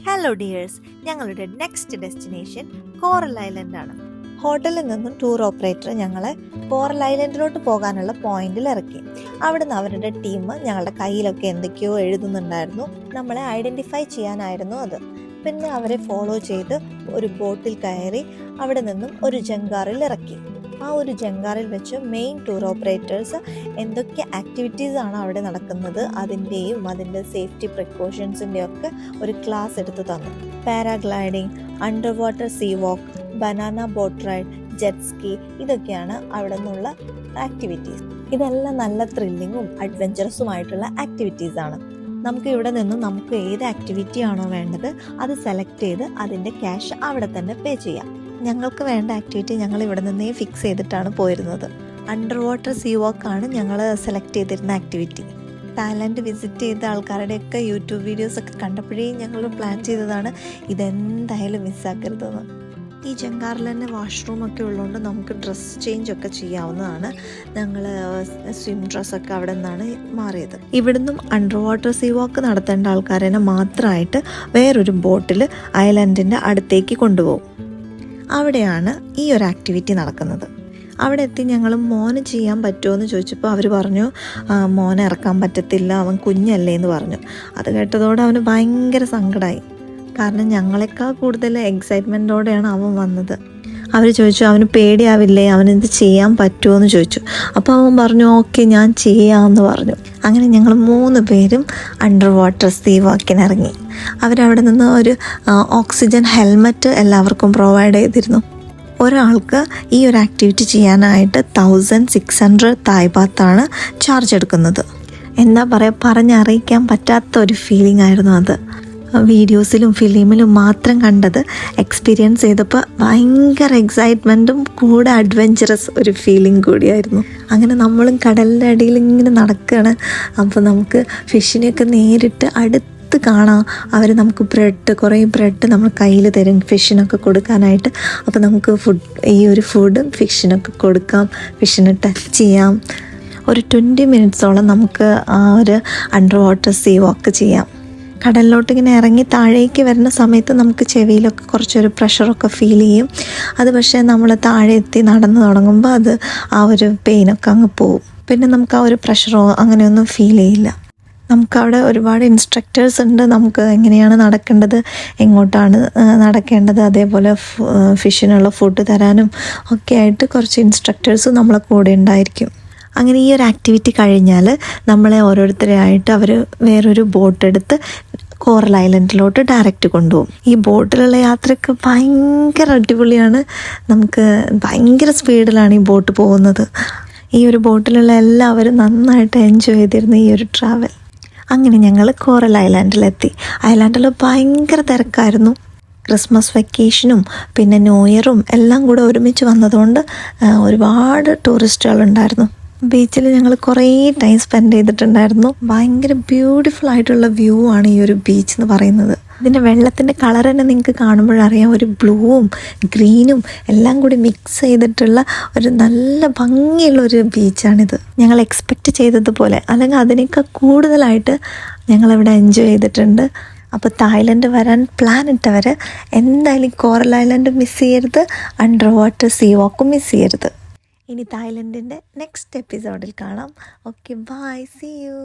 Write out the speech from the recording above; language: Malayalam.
ഹലോ ഡിയേഴ്സ്, ഞങ്ങളുടെ നെക്സ്റ്റ് ഡെസ്റ്റിനേഷൻ കോറൽ ഐലൻഡ് ആണ്. ഹോട്ടലിൽ നിന്നും ടൂർ ഓപ്പറേറ്റർ ഞങ്ങളെ കോറൽ ഐലൻഡിലോട്ട് പോകാനുള്ള പോയിന്റിൽ ഇറക്കി. അവിടുന്ന് അവരുടെ ടീം ഞങ്ങളുടെ കയ്യിലൊക്കെ എന്തൊക്കെയോ എഴുതുന്നുണ്ടായിരുന്നു. നമ്മളെ ഐഡന്റിഫൈ ചെയ്യാനായിരുന്നു അത്. പിന്നെ അവരെ ഫോളോ ചെയ്ത് ഒരു ബോട്ടിൽ കയറി അവിടെ നിന്നും ഒരു ജങ്കാറിൽ ഇറക്കി. ആ ഒരു ജങ്കാറിൽ വെച്ച് മെയിൻ ടൂർ ഓപ്പറേറ്റേഴ്സ് എന്തൊക്കെ ആക്ടിവിറ്റീസ് ആണ് അവിടെ നടക്കുന്നത് അതിൻ്റെയും അതിൻ്റെ സേഫ്റ്റി പ്രിക്കോഷൻസിൻ്റെയും ഒക്കെ ഒരു ക്ലാസ് എടുത്തു തന്നു. Paragliding, under water sea walk, banana boat ride, jet ski, ഇതൊക്കെയാണ് അവിടെ നിന്നുള്ള ആക്ടിവിറ്റീസ്. ഇതെല്ലാം നല്ല ത്രില്ലിങ്ങും അഡ്വെഞ്ചറസുമായിട്ടുള്ള ആക്ടിവിറ്റീസ് ആണ്. നമുക്ക് ഇവിടെ നിന്നും നമുക്ക് ഏത് ആക്ടിവിറ്റി ആണോ വേണ്ടത് അത് സെലക്ട് ചെയ്ത് അതിൻ്റെ ക്യാഷ് അവിടെ തന്നെ പേ ചെയ്യാം. ഞങ്ങൾക്ക് വേണ്ട ആക്ടിവിറ്റി ഞങ്ങൾ ഇവിടെ നിന്നേ ഫിക്സ് ചെയ്തിട്ടാണ് പോയിരുന്നത്. അണ്ടർ വാട്ടർ സീ വാക്കാണ് ഞങ്ങൾ സെലക്ട് ചെയ്തിരുന്ന ആക്ടിവിറ്റി. തായ്ലൻഡ് വിസിറ്റ് ചെയ്ത ആൾക്കാരുടെയൊക്കെ യൂട്യൂബ് വീഡിയോസ് ഒക്കെ കണ്ടപ്പോഴേ ഞങ്ങൾ പ്ലാൻ ചെയ്തതാണ് ഇതെന്തായാലും മിസ്സാക്കരുതെന്ന്. ഈ ജങ്കാറിൽ തന്നെ വാഷ്റൂമൊക്കെ ഉള്ളതുകൊണ്ട് നമുക്ക് ഡ്രസ്സ് ചേഞ്ച് ഒക്കെ ചെയ്യാവുന്നതാണ്. ഞങ്ങൾ സ്വിം ഡ്രസ്സൊക്കെ അവിടെ നിന്നാണ് മാറിയത്. ഇവിടുന്നും അണ്ടർ വാട്ടർ സീ വാക്ക് നടത്തേണ്ട ആൾക്കാരെ മാത്രമായിട്ട് വേറൊരു ബോട്ടിൽ ഐലൻഡിൻ്റെ അടുത്തേക്ക് കൊണ്ടുപോകും. അവിടെയാണ് ഈ ഒരു ആക്ടിവിറ്റി നടക്കുന്നത്. അവിടെ എത്തി ഞങ്ങൾ മോന് ചെയ്യാൻ പറ്റുമോ എന്ന് ചോദിച്ചപ്പോൾ അവർ പറഞ്ഞു മോനെ ഇറക്കാൻ പറ്റത്തില്ല, അവൻ കുഞ്ഞല്ലേ എന്ന് പറഞ്ഞു. അത് കേട്ടതോടെ അവന് ഭയങ്കര സങ്കടമായി. കാരണം ഞങ്ങളെക്കാൾ കൂടുതൽ എക്സൈറ്റ്മെൻറ്റോടെയാണ് അവൻ വന്നത്. അവർ ചോദിച്ചു അവന് പേടിയാവില്ലേ, അവനെന്ത് ചെയ്യാൻ പറ്റുമോ എന്ന് ചോദിച്ചു. അപ്പോൾ അവൻ പറഞ്ഞു ഓക്കെ ഞാൻ ചെയ്യാമെന്ന് പറഞ്ഞു. അങ്ങനെ ഞങ്ങൾ 3 പേരും അണ്ടർ വാട്ടർ സീ വാക്കിനിറങ്ങി. അവരവിടെ നിന്ന് ഒരു ഓക്സിജൻ ഹെൽമറ്റ് എല്ലാവർക്കും പ്രൊവൈഡ് ചെയ്തിരുന്നു. ഒരാൾക്ക് ഈ ഒരു ആക്ടിവിറ്റി ചെയ്യാനായിട്ട് 1600 തായ് ബാത്താണ് ചാർജ് എടുക്കുന്നത്. എന്താ പറയുക, പറഞ്ഞറിയിക്കാൻ പറ്റാത്ത ഒരു ഫീലിംഗ് ആയിരുന്നു അത്. വീഡിയോസിലും ഫിലിമിലും മാത്രം കണ്ടത് എക്സ്പീരിയൻസ് ചെയ്തപ്പോൾ ഭയങ്കര എക്സൈറ്റ്മെൻറ്റും കൂടെ അഡ്വെഞ്ചറസ് ഒരു ഫീലിംഗ് കൂടിയായിരുന്നു. അങ്ങനെ നമ്മളും കടലിൻ്റെ അടിയിൽ ഇങ്ങനെ നടക്കുകയാണ്. അപ്പോൾ നമുക്ക് ഫിഷിനെയൊക്കെ നേരിട്ട് അടുത്ത് കാണാം. അവർ നമുക്ക് കുറേ ബ്രെഡ് നമ്മൾ കയ്യിൽ തരും ഫിഷിനൊക്കെ കൊടുക്കാനായിട്ട്. അപ്പോൾ നമുക്ക് ഈ ഒരു ഫുഡ് ഫിഷിനൊക്കെ കൊടുക്കാം, ഫിഷിനെ ടച്ച് ചെയ്യാം. ഒരു 20 മിനിറ്റ്സോളം നമുക്ക് ആ ഒരു അണ്ടർ വാട്ടർ സീ വാക്ക് ചെയ്യാം. കടലിലോട്ട് ഇങ്ങനെ ഇറങ്ങി താഴേക്ക് വരുന്ന സമയത്ത് നമുക്ക് ചെവിയിലൊക്കെ കുറച്ചൊരു പ്രഷറൊക്കെ ഫീൽ ചെയ്യും. അത് പക്ഷേ നമ്മൾ താഴെ എത്തി നടന്നു തുടങ്ങുമ്പോൾ അത് ആ ഒരു പെയിനൊക്കെ അങ്ങ് പോവും. പിന്നെ നമുക്ക് ആ ഒരു പ്രഷറോ അങ്ങനെയൊന്നും ഫീൽ ചെയ്യില്ല. നമുക്കവിടെ ഒരുപാട് ഇൻസ്ട്രക്ടേഴ്സ് ഉണ്ട്. നമുക്ക് എങ്ങനെയാണ് നടക്കേണ്ടത്, എങ്ങോട്ടാണ് നടക്കേണ്ടത്, അതേപോലെ ഫിഷിനുള്ള ഫുഡ് തരാനും ഒക്കെ ആയിട്ട് കുറച്ച് ഇൻസ്ട്രക്ടേഴ്സ് നമ്മളെ കൂടെ ഉണ്ടായിരിക്കും. അങ്ങനെ ഈ ഒരു ആക്ടിവിറ്റി കഴിഞ്ഞാൽ നമ്മളെ ഓരോരുത്തരെയായിട്ട് അവർ വേറൊരു ബോട്ടെടുത്ത് കോറൽ ഐലൻഡിലോട്ട് ഡയറക്റ്റ് കൊണ്ടുപോകും. ഈ ബോട്ടിലുള്ള യാത്രയൊക്കെ ഭയങ്കര അടിപൊളിയാണ്. നമുക്ക് ഭയങ്കര സ്പീഡിലാണ് ഈ ബോട്ട് പോകുന്നത്. ഈ ഒരു ബോട്ടിലുള്ള എല്ലാവരും നന്നായിട്ട് എൻജോയ് ചെയ്തിരുന്നു ഈ ഒരു ട്രാവൽ. അങ്ങനെ ഞങ്ങൾ കോറൽ ഐലാൻഡിലെത്തി. ഐലാൻഡിൽ ഭയങ്കര തിരക്കായിരുന്നു. ക്രിസ്മസ് വെക്കേഷനും പിന്നെ ന്യൂ ഇയറും എല്ലാം കൂടെ ഒരുമിച്ച് വന്നതുകൊണ്ട് ഒരുപാട് ടൂറിസ്റ്റുകളുണ്ടായിരുന്നു. ബീച്ചിൽ ഞങ്ങൾ കുറേ ടൈം സ്പെൻഡ് ചെയ്തിട്ടുണ്ടായിരുന്നു. ഭയങ്കര ബ്യൂട്ടിഫുൾ ആയിട്ടുള്ള വ്യൂ ആണ് ഈ ഒരു ബീച്ച് എന്ന് പറയുന്നത്. ഇതിൻ്റെ വെള്ളത്തിൻ്റെ കളർ തന്നെ നിങ്ങൾക്ക് കാണുമ്പോഴറിയാം, ഒരു ബ്ലൂവും ഗ്രീനും എല്ലാം കൂടി മിക്സ് ചെയ്തിട്ടുള്ള ഒരു നല്ല ഭംഗിയുള്ളൊരു ബീച്ചാണിത്. ഞങ്ങൾ എക്സ്പെക്റ്റ് ചെയ്തതുപോലെ അല്ലെങ്കിൽ അതിനേക്കാൾ കൂടുതലായിട്ട് ഞങ്ങളിവിടെ എൻജോയ് ചെയ്തിട്ടുണ്ട്. അപ്പോൾ തായ്ലൻഡ് വരാൻ പ്ലാൻ ഇട്ടവർ എന്തായാലും കോറൽ ഐലൻഡ് മിസ് ചെയ്യരുത്, അണ്ടർ വാട്ടർ സീ വാക്കും മിസ് ചെയ്യരുത്. ഇനി തായ്ലൻഡിൻ്റെ നെക്സ്റ്റ് എപ്പിസോഡിൽ കാണാം. Okay, bye, see U.